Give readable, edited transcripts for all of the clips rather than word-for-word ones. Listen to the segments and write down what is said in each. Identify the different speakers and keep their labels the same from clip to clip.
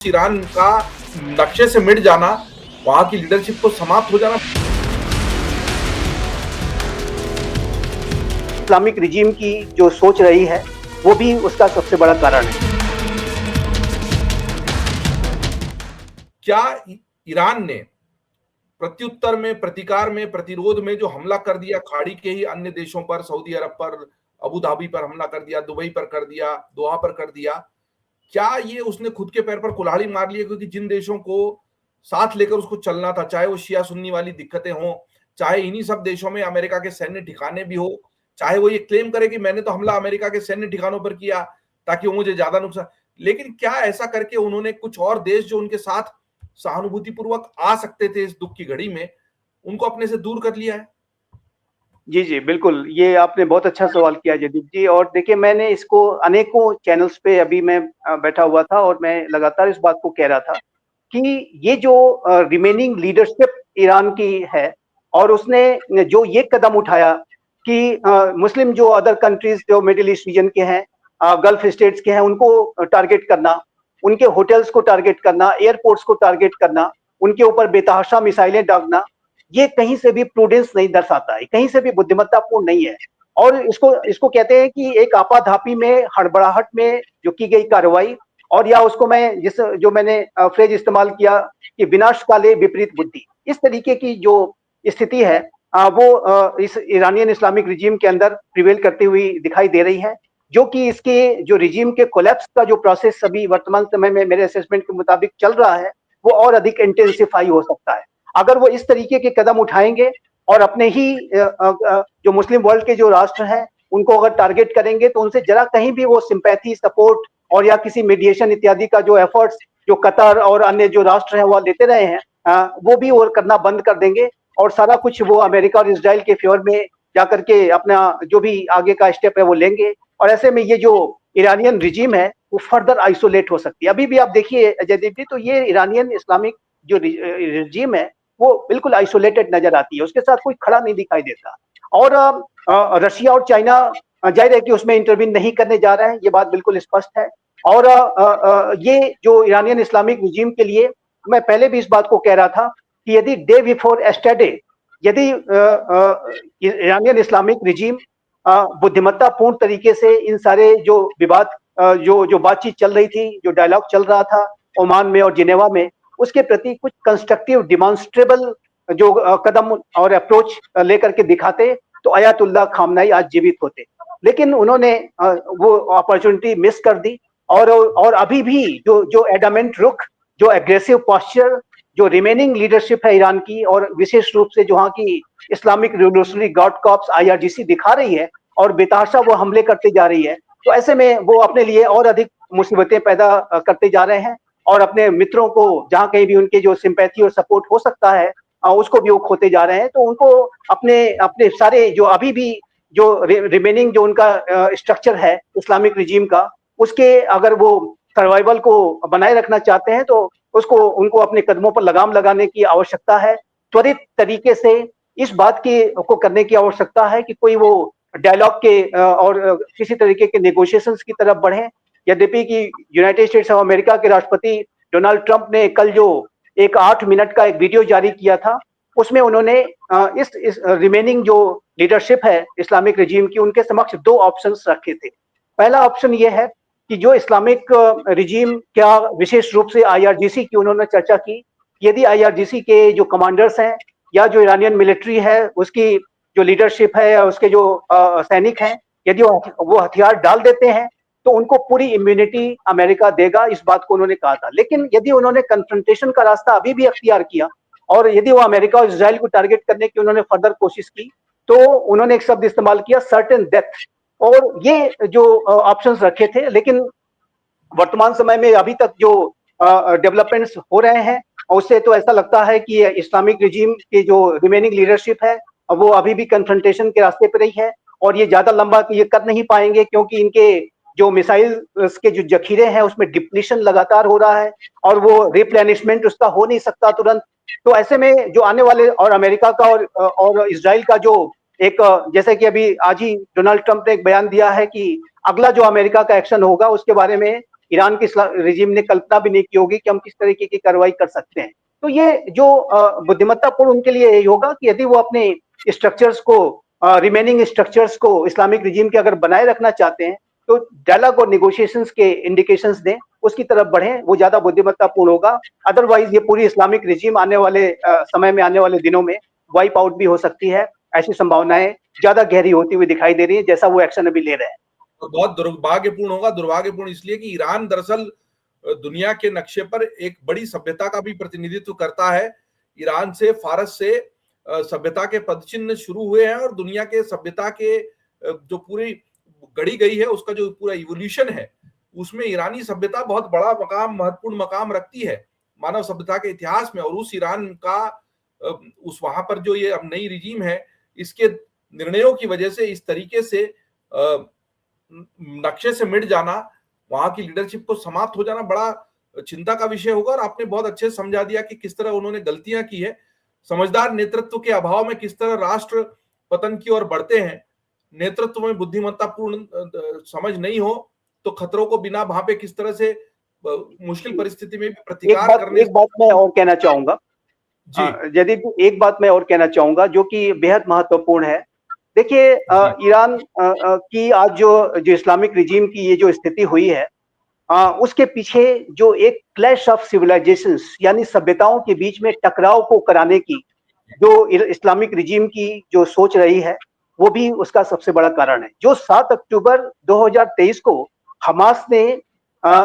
Speaker 1: Iran का नक्शे से मिट जाना, वहां की लीडरशिप को समाप्त हो जाना।
Speaker 2: इस्लामिक रिजीम की जो सोच रही है वो भी उसका सबसे बड़ा कारण है।
Speaker 1: क्या ईरान ने प्रत्युत्तर में, प्रतिकार में, प्रतिरोध में जो हमला कर दिया खाड़ी के ही अन्य देशों पर, सऊदी अरब पर, अबू धाबी पर हमला कर दिया, दुबई पर कर दिया, दोहा पर कर दिया, क्या ये उसने खुद के पैर पर कुल्हाड़ी मार ली? क्योंकि जिन देशों को साथ लेकर उसको चलना था, चाहे वो शिया सुन्नी वाली दिक्कतें हों, चाहे इन्हीं सब देशों में अमेरिका के सैन्य ठिकाने भी हो, चाहे वो ये क्लेम करे कि मैंने तो हमला अमेरिका के सैन्य ठिकानों पर किया ताकि वो मुझे ज्यादा नुकसान, लेकिन क्या ऐसा करके उन्होंने कुछ और देश जो उनके साथ सहानुभूतिपूर्वक आ सकते थे इस दुख की घड़ी में, उनको अपने से दूर कर लिया है?
Speaker 2: जी, जी, बिल्कुल, ये आपने बहुत अच्छा सवाल किया जयदीप जी। और देखिए, मैंने इसको अनेकों चैनल्स पे अभी मैं बैठा हुआ था और मैं लगातार इस बात को कह रहा था कि ये जो रिमेनिंग लीडरशिप ईरान की है और उसने जो ये कदम उठाया कि मुस्लिम जो अदर कंट्रीज जो मिडिल ईस्ट रीजन के हैं, गल्फ स्टेट्स के हैं, उनको टारगेट करना, उनके होटल्स को टारगेट करना, एयरपोर्ट्स को टारगेट करना, उनके ऊपर बेतहाशा मिसाइलें दागना, ये कहीं से भी प्रूडेंस नहीं दर्शाता है, कहीं से भी बुद्धिमत्तापूर्ण नहीं है। और इसको इसको कहते हैं कि एक आपाधापी में, हड़बड़ाहट में जो की गई कार्रवाई, और या उसको मैं जिस जो मैंने फ्रेज इस्तेमाल किया कि विनाश काले विपरीत बुद्धि, इस तरीके की जो स्थिति है वो इस ईरानियन इस्लामिक रिजीम के अंदर प्रिवेल करती हुई दिखाई दे रही है, जो कि इसके जो रिजीम के कोलैप्स का जो प्रोसेस अभी वर्तमान समय में मेरे असेसमेंट के मुताबिक चल रहा है, वो और अधिक इंटेंसिफाई हो सकता है अगर वो इस तरीके के कदम उठाएंगे और अपने ही जो मुस्लिम वर्ल्ड के जो राष्ट्र हैं उनको अगर टारगेट करेंगे तो उनसे जरा कहीं भी वो सिंपैथी, सपोर्ट और या किसी मीडिएशन इत्यादि का जो एफर्ट्स जो कतर और अन्य जो राष्ट्र हैं वो लेते रहे हैं, वो भी और करना बंद कर देंगे और सारा कुछ वो अमेरिका और इसराइल के फेवर में जाकर के अपना जो भी आगे का स्टेप है वो लेंगे। और ऐसे में ये जो ईरानियन रिजीम है वो फर्दर आइसोलेट हो सकती है। अभी भी आप देखिए जयदीप जी, तो ये ईरानियन इस्लामिक जो रिजीम है वो बिल्कुल आइसोलेटेड नजर आती है, उसके साथ कोई खड़ा नहीं दिखाई देता। और रशिया और चाइना जाहिर है कि उसमें इंटरवीन नहीं करने जा रहे हैं, ये बात बिल्कुल स्पष्ट है। और ये जो ईरानियन इस्लामिक रिजीम के लिए, मैं पहले भी इस बात को कह रहा था कि यदि डे बिफोर एस्टरडे यदि ईरानियन इस्लामिक रिजीम बुद्धिमत्तापूर्ण तरीके से इन सारे जो विवाद, जो जो बातचीत चल रही थी, जो डायलॉग चल रहा था ओमान में और जिनेवा में, उसके प्रति कुछ कंस्ट्रक्टिव डिमॉन्स्ट्रेबल जो कदम और अप्रोच लेकर के दिखाते तो अयातुल्लाह खामनाई आज जीवित होते। लेकिन उन्होंने वो अपॉर्चुनिटी मिस कर दी। और अभी भी जो जो एडामेंट रुख, जो एग्रेसिव पोस्चर जो रिमेनिंग लीडरशिप है ईरान की, और विशेष रूप से जो वहाँ की Islamic revolutionary guard corps IRGC दिखा रही है और बेतहाशा वो हमले करते जा रही है, तो ऐसे में वो अपने लिए और अधिक मुसीबतें पैदा करते जा रहे हैं और अपने मित्रों को जहां कहीं भी उनके जो सिंपैथी और सपोर्ट हो सकता है उसको भी वो खोते जा रहे हैं। तो उनको अपने अपने सारे जो अभी भी जो रिमेनिंग जो उनका स्ट्रक्चर है इस्लामिक रिजीम का, उसके अगर वो सर्वाइवल को बनाए रखना चाहते हैं तो उसको उनको अपने कदमों पर लगाम लगाने की आवश्यकता है। त्वरित तरीके से इस बात की को करने की आवश्यकता है कि कोई वो डायलॉग के और किसी तरीके के नेगोशिएशंस की तरफ बढ़े। यद्यपि कि यूनाइटेड स्टेट्स ऑफ अमेरिका के राष्ट्रपति डोनाल्ड ट्रंप ने कल जो एक 8 मिनट का एक वीडियो जारी किया था, उसमें उन्होंने इस रिमेनिंग जो लीडरशिप है इस्लामिक रिजीम की, उनके समक्ष दो ऑप्शंस रखे थे। पहला ऑप्शन ये है कि जो इस्लामिक रिजीम क्या, विशेष रूप से आईआरजीसी की उन्होंने चर्चा की, यदि आईआरजीसी के जो कमांडर्स हैं या जो ईरानियन मिलिट्री है उसकी जो लीडरशिप है या उसके जो सैनिक हैं, यदि वो हथियार डाल देते हैं तो उनको पूरी इम्यूनिटी अमेरिका देगा, इस बात को उन्होंने कहा था। लेकिन यदि उन्होंने कन्फ्रंटेशन का रास्ता अभी भी अख्तियार किया और यदि वो अमेरिका और इसराइल को टारगेट करने की उन्होंने फर्दर कोशिश की, तो उन्होंने एक शब्द इस्तेमाल किया, सर्टेन डेथ। और ये जो ऑप्शंस रखे थे, लेकिन वर्तमान समय में अभी तक जो डेवलपमेंट्स हो रहे हैं उससे तो ऐसा लगता है कि इस्लामिक रिजीम की जो रिमेनिंग लीडरशिप है वो अभी भी कन्फ्रंटेशन के रास्ते पर ही है और ये ज्यादा लंबा ये कर नहीं पाएंगे, क्योंकि इनके जो मिसाइल के जो जखीरे हैं उसमें डिप्लीशन लगातार हो रहा है और वो रिप्लेनिशमेंट उसका हो नहीं सकता तुरंत। तो ऐसे में जो आने वाले, और अमेरिका का और इसराइल का जो एक, जैसे कि अभी आज ही डोनाल्ड ट्रंप ने एक बयान दिया है कि अगला जो अमेरिका का एक्शन होगा उसके बारे में ईरान के रिजीम ने कल्पना भी नहीं की होगी कि हम किस तरीके की कार्रवाई कर सकते हैं। तो ये जो बुद्धिमत्तापूर्ण उनके लिए यही होगा कि यदि वो अपने स्ट्रक्चर्स को, रिमेनिंग स्ट्रक्चर्स को इस्लामिक रिजीम के अगर बनाए रखना चाहते हैं, तो डायलॉग और नेगोशिएशंस के इंडिकेशंस दें, उसकी तरफ बढ़ें, वो ज्यादा बुद्धिमत्तापूर्ण होगा। अदरवाइज ये पूरी इस्लामिक रिजीम आने वाले समय में, आने वाले दिनों में वाइप आउट भी हो सकती है। ऐसी संभावनाएं ज्यादा गहरी होती हुई दिखाई दे रही है, जैसा वो एक्शन अभी ले रहे हैं।
Speaker 1: तो बहुत दुर्भाग्यपूर्ण होगा, दुर्भाग्यपूर्ण इसलिए कि ईरान दरअसल दुनिया के नक्शे पर एक बड़ी सभ्यता का भी प्रतिनिधित्व करता है। ईरान से, फारस से सभ्यता के पदचिन्ह शुरू हुए हैं और दुनिया के सभ्यता के जो पूरी गढ़ी गई है, उसका जो पूरा इवोल्यूशन है, उसमें ईरानी सभ्यता बहुत बड़ा मकाम, महत्वपूर्ण मकाम रखती है मानव सभ्यता के इतिहास में। और उस ईरान का उस वहां पर जो ये अब नई रिजीम है, इसके निर्णयों की वजह से इस तरीके से नक्शे से मिट जाना, वहां की लीडरशिप को समाप्त हो जाना बड़ा चिंता का विषय होगा। और आपने बहुत अच्छे से समझा दिया कि किस तरह उन्होंने गलतियां की है। समझदार नेतृत्व के अभाव में किस तरह राष्ट्र पतन की ओर बढ़ते हैं। नेतृत्व में बुद्धिमत्तापूर्ण समझ नहीं हो तो खतरों को बिना भापे किस तरह से मुश्किल परिस्थिति में भी प्रतिकार करने
Speaker 2: एक बात मैं और कहना चाहूंगा
Speaker 1: जी।
Speaker 2: जदीद, एक बात मैं और कहना चाहूंगा जो कि बेहद महत्वपूर्ण है। देखिए, ईरान की आज जो इस्लामिक रिजीम की ये जो स्थिति हुई है, उसके पीछे जो एक क्लैश ऑफ सिविलाइजेशंस, यानी सभ्यताओं के बीच में टकराव को कराने की जो इस्लामिक रिजीम की जो सोच रही है, वो भी उसका सबसे बड़ा कारण है। जो 7 अक्टूबर 2023 को हमास ने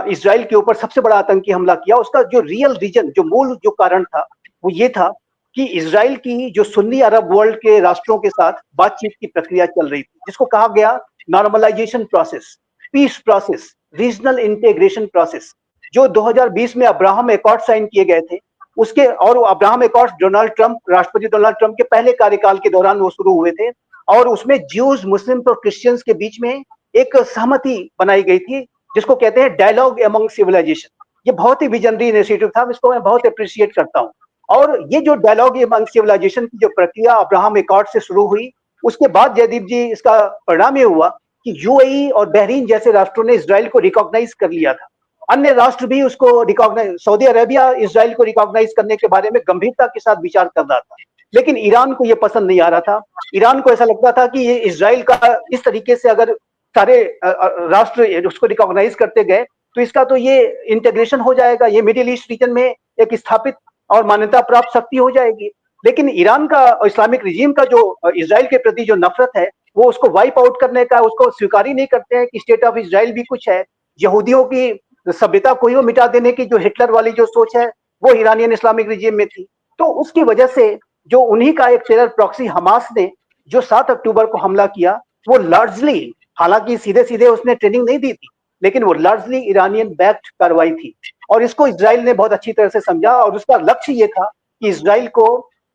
Speaker 2: इजराइल के ऊपर सबसे बड़ा आतंकी हमला किया, उसका जो रियल रीजन, जो मूल जो कारण था, वो ये था कि इजराइल की जो सुन्नी अरब वर्ल्ड के राष्ट्रों के साथ बातचीत की प्रक्रिया चल रही थी, जिसको कहा गया normalisation process, peace process, regional integration process, जो 2020 में अब्राहम एकॉर्ड साइन किए गए थे। उसके और अब्राहम एकॉर्ड डोनाल्ड ट्रंप, राष्ट्रपति डोनाल्ड ट्रंप के पहले कार्यकाल के दौरान वो शुरू हुए थे, और उसमें ज्यूज, मुस्लिम और क्रिश्चियंस के बीच में एक सहमति बनाई गई थी, जिसको कहते हैं डायलॉग एमंग सिविलाइजेशन। ये बहुत ही विजनरी इनिशिएटिव था, इसको मैं बहुत अप्रिशिएट करता हूँ। और ये जो डायलॉग एमंग सिविलाइजेशन की जो प्रक्रिया अब्राहम एकॉर्ड से शुरू हुई, उसके बाद जयदीप जी इसका परिणाम ये हुआ कि यूएई और बहरीन जैसे राष्ट्रों ने इजराइल को रिकॉग्नाइज कर लिया था। अन्य राष्ट्र भी उसको रिकॉग्नाइज, सऊदी अरेबिया इजराइल को रिकॉग्नाइज करने के बारे में गंभीरता के साथ विचार कर रहा था, लेकिन ईरान को यह पसंद नहीं आ रहा था। ईरान को ऐसा लगता था कि ये इजराइल का इस तरीके से अगर सारे राष्ट्र उसको रिकॉग्नाइज करते गए तो इसका तो ये इंटीग्रेशन हो जाएगा, ये मिडिल ईस्ट रीजन में एक स्थापित और मान्यता प्राप्त शक्ति हो जाएगी। लेकिन ईरान का, इस्लामिक रिजीम का जो इजराइल के प्रति जो नफरत है, वो उसको वाइप आउट करने का, उसको स्वीकार ही नहीं करते हैं कि स्टेट ऑफ इजराइल भी कुछ है। यहूदियों की सभ्यता को ही वो मिटा देने की जो हिटलर वाली जो सोच है, वो ईरानियन इस्लामिक रिजीम में थी। तो उसकी वजह से जो उन्हीं का एक टेरर प्रॉक्सी हमास ने जो 7 अक्टूबर को हमला किया, वो लार्जली, हालांकि सीधे सीधे उसने ट्रेनिंग नहीं दी थी, लेकिन वो लार्जली ईरानियन बैक्ड कार्रवाई थी। और इसको इजराइल ने बहुत अच्छी तरह से समझा, और उसका लक्ष्य ये था कि इजराइल को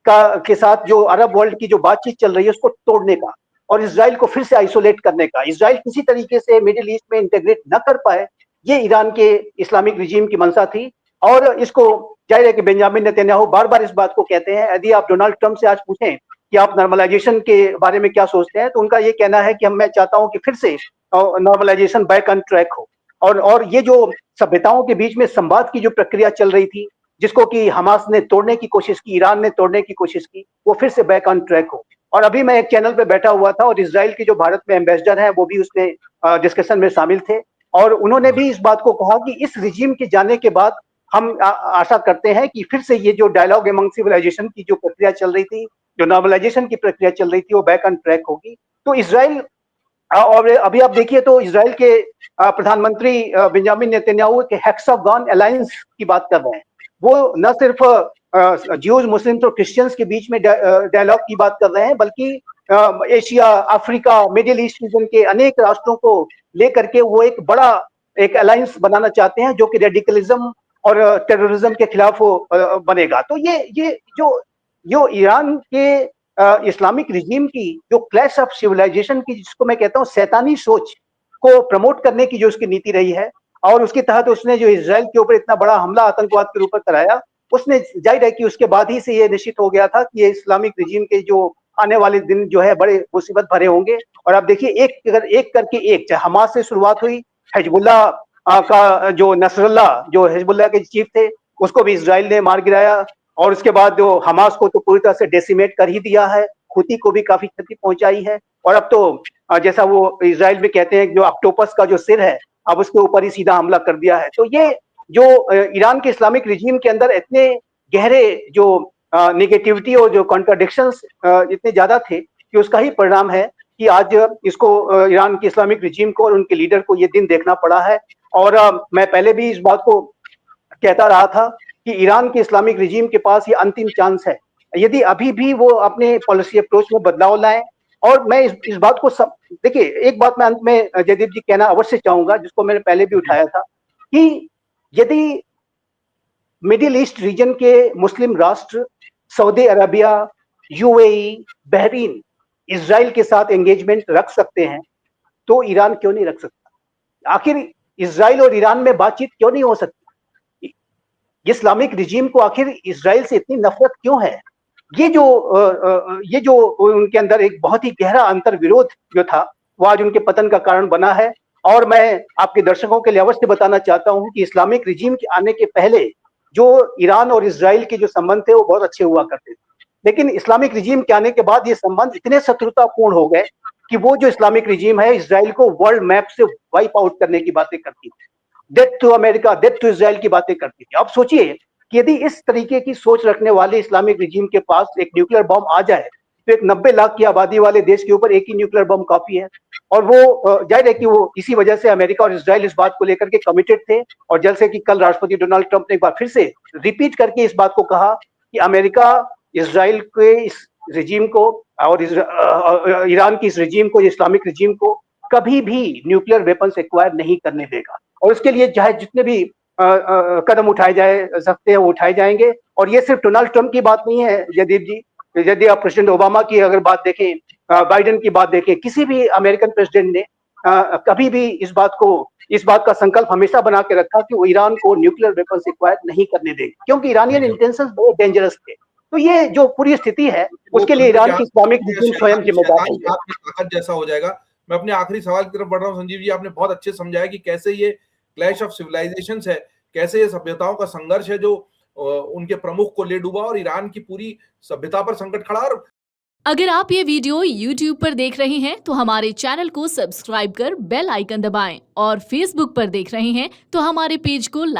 Speaker 2: के साथ जो अरब वर्ल्ड की जो बातचीत चल रही है उसको तोड़ने का, और इजराइल को फिर से आइसोलेट करने का, इजराइल किसी तरीके से मिडिल ईस्ट में इंटीग्रेट न कर पाए, ये ईरान के इस्लामिक रिजीम की मंशा थी। और इसको जाहिर है कि बेंजामिन नेतन्याहू बार बार इस बात को कहते हैं। यदि आप डोनाल्ड ट्रंप से आज पूछें कि आप नॉर्मलाइजेशन के बारे में क्या सोचते हैं, तो उनका ये कहना है कि मैं चाहता हूं कि फिर से नॉर्मलाइजेशन बैक ऑन ट्रैक हो। और ये जो सभ्यताओं के बीच में संवाद की जो प्रक्रिया चल रही थी, जिसको कि हमास ने तोड़ने की कोशिश की, ईरान ने तोड़ने की कोशिश की, वो फिर से बैक ऑन ट्रैक हो। और अभी मैं एक चैनल पे बैठा हुआ था और इजराइल के जो भारत में एम्बेसडर हैं वो भी उसमें डिस्कशन में शामिल थे, और उन्होंने भी इस बात को कहा कि इस रिजीम के जाने के बाद हम आशा करते हैं कि फिर से ये जो डायलॉग एमंग सिविलाइजेशन की जो प्रक्रिया चल रही थी, जो नॉर्मलाइजेशन की प्रक्रिया चल रही थी, वो बैक ऑन ट्रैक होगी। तो इजराइल, और अभी आप देखिए तो इजराइल के प्रधानमंत्री बेंजामिन नेतन्याहू के हेक्सागन अलायंस की बात कर रहे हैं। वो न सिर्फ ज्यूज, मुस्लिम्स और क्रिश्चियंस के बीच में डायलॉग की बात कर रहे हैं, बल्कि Asia, Africa, middle east region के अनेक राष्ट्रों को लेकर के वो एक बड़ा एक अलायंस बनाना चाहते हैं, जो कि रेडिकलिज्म और टेररिज्म के खिलाफ वो बनेगा। तो ये जो ईरान के इस्लामिक रिजीम की जो क्लैश ऑफ सिविलाइजेशन की, जिसको मैं कहता हूँ शैतानी सोच को प्रमोट करने की जो उसकी नीति रही है, और उसके तहत उसने जो इजराइल के ऊपर इतना बड़ा हमला आतंकवाद के ऊपर कराया, उसने जाहिर है कि उसके बाद ही से ये निश्चित हो गया था कि ये इस्लामिक रिजीम के जो आने वाले दिन जो है बड़े मुसीबत भरे होंगे। और आप देखिए, एक करके एक, चाहे हमास से शुरुआत हुई, हिजबुल्लाह का जो नसरल्ला जो हिजबुल्लाह के चीफ थे, उसको भी इज़राइल ने मार गिराया और उसके बाद जो हमास को तो पूरी तरह से डेसिमेट कर ही दिया है, हूती को भी काफ़ी क्षति पहुँचाई है और अब तो जैसा वो इज़राइल में कहते हैं जो ऑक्टोपस का जो सिर है, अब उसके ऊपर ही सीधा हमला कर दिया है। तो ये जो ईरान के इस्लामिक रिजीम के अंदर इतने गहरे जो नेगेटिविटी और जो कॉन्ट्राडिक्शंस इतने ज़्यादा थे कि उसका ही परिणाम है कि आज इसको ईरान के इस्लामिक रिजीम को और उनके लीडर को ये दिन देखना पड़ा है और मैं पहले भी इस बात को कहता रहा था कि ईरान के इस्लामिक रिजीम के पास ये अंतिम चांस है। यदि अभी भी वो अपने पॉलिसी अप्रोच में बदलाव लाएं और मैं इस बात को सब देखिए एक बात मैं अंत में जयदीप जी कहना अवश्य चाहूंगा जिसको मैंने पहले भी उठाया था कि यदि मिडिल ईस्ट रीजन के मुस्लिम राष्ट्र Saudi Arabia, UAE, Bahrain, Israel के साथ एंगेजमेंट रख सकते हैं तो ईरान क्यों नहीं रख सकता? आखिर इजराइल और ईरान में बातचीत क्यों नहीं हो सकती? इस्लामिक रिजीम को आखिर इजराइल से इतनी नफरत क्यों है? ये जो उनके अंदर एक बहुत ही गहरा अंतर्विरोध जो था वो आज उनके पतन का कारण बना है और मैं आपके दर्शकों के लिए अवश्य बताना चाहता हूं कि इस्लामिक रिजीम के आने के पहले जो ईरान और इजराइल के जो संबंध थे वो बहुत अच्छे हुआ करते थे, लेकिन इस्लामिक रिजीम के आने के बाद ये संबंध इतने शत्रुतापूर्ण हो गए कि वो जो इस्लामिक रिजीम है इजराइल को वर्ल्ड मैप से वाइप आउट करने की बातें करती थी, death to America, death to Israel की बातें करती थी। अब सोचिए कि यदि इस तरीके की सोच रखने वाले इस्लामिक रिजीम के पास एक न्यूक्लियर बम आ जाए तो एक 90 लाख की आबादी वाले देश के ऊपर एक ही न्यूक्लियर बम काफी है और वो जाहिर है कि वो इसी वजह से अमेरिका और इजराइल इस बात को लेकर के कमिटेड थे और जैसे कि कल राष्ट्रपति डोनाल्ड ट्रंप ने एक बार फिर से रिपीट करके इस बात को कहा कि अमेरिका इजराइल के इस रिजीम को और ईरान की इस रिजीम को, इस्लामिक रिजीम को कभी भी न्यूक्लियर वेपन्स एक्वायर नहीं करने देगा और उसके लिए चाहे जितने भी कदम उठाए जाए सकते हैं वो उठाए जाएंगे। और ये सिर्फ डोनाल्ड ट्रंप की बात नहीं है जयदीप जी, यदि आप प्रेसिडेंट ओबामा की अगर बात देखें, बाइडेन की बात देखें, किसी भी अमेरिकन प्रेसिडेंट ने कभी भी इस बात का संकल्प हमेशा बना के रखा कि वो ईरान को न्यूक्लियर वेपन्स एक्वायर नहीं करने देंगे क्योंकि ईरानियन इंटेंशंस बहुत डेंजरस थे। तो ये जो पूरी स्थिति है उसके लिए ईरान की इस्लामिक रिजीम स्वयं जिम्मेदार है।
Speaker 1: ताकत जैसा हो जाएगा। मैं अपने आखिरी सवाल की तरफ बढ़ रहा हूँ संजीव जी, आपने बहुत अच्छे समझाया कि कैसे ये क्लैश ऑफ सिविलाइजेशंस है, कैसे ये सभ्यताओं का संघर्ष है जो उनके प्रमुख को ले डूबा और ईरान की पूरी सभ्यता पर संकट खड़ा। और
Speaker 3: अगर आप ये वीडियो YouTube पर देख रहे हैं तो हमारे चैनल को सब्सक्राइब कर बेल आइकन दबाएं और Facebook पर देख रहे हैं तो हमारे पेज को लाइक